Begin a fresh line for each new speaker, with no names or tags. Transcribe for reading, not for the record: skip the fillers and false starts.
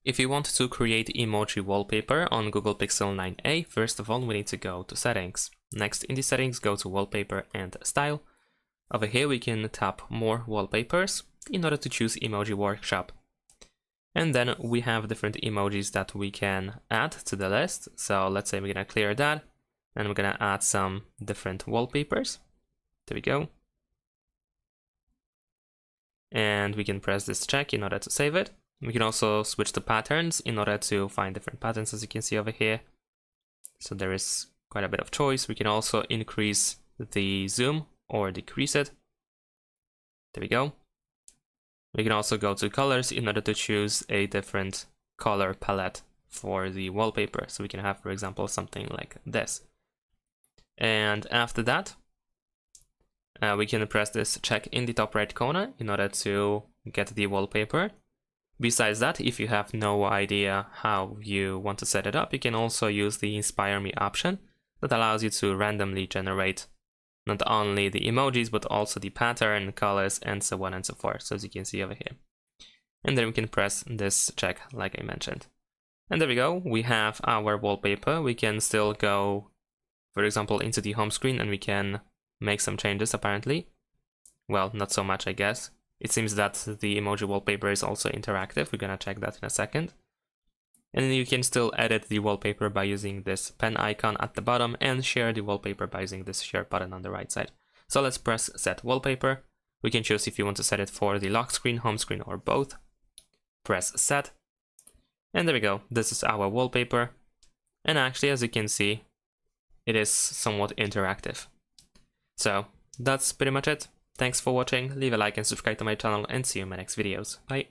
If you want to create Emoji Wallpaper on Google Pixel 9a, first of all we need to go to Settings. Next in the Settings, go to Wallpaper and Style. Over here we can tap More Wallpapers in order to choose Emoji Workshop. And then we have different emojis that we can add to the list. So let's say we're gonna clear that, and we're gonna add some different wallpapers. There we go. And we can press this check in order to save it. We can also switch to patterns in order to find different patterns, as you can see over here. So there is quite a bit of choice. We can also increase the zoom or decrease it. There we go. We can also go to colors in order to choose a different color palette for the wallpaper. So we can have, for example, something like this. And after that, we can press this check in the top right corner in order to get the wallpaper. Besides that, if you have no idea how you want to set it up, you can also use the Inspire Me option that allows you to randomly generate not only the emojis, but also the pattern, colors, and so on and so forth, so as you can see over here. And then we can press this check, like I mentioned. And there we go, we have our wallpaper. We can still go, for example, into the home screen and we can make some changes, apparently. Well, not so much, I guess. It seems that the emoji wallpaper is also interactive. We're gonna check that in a second. And then you can still edit the wallpaper by using this pen icon at the bottom and share the wallpaper by using this share button on the right side. So let's press set wallpaper. We can choose if you want to set it for the lock screen, home screen, or both. Press set. And there we go. This is our wallpaper. And actually, as you can see, it is somewhat interactive. So that's pretty much it. Thanks for watching. Leave a like and subscribe to my channel, and see you in my next videos. Bye.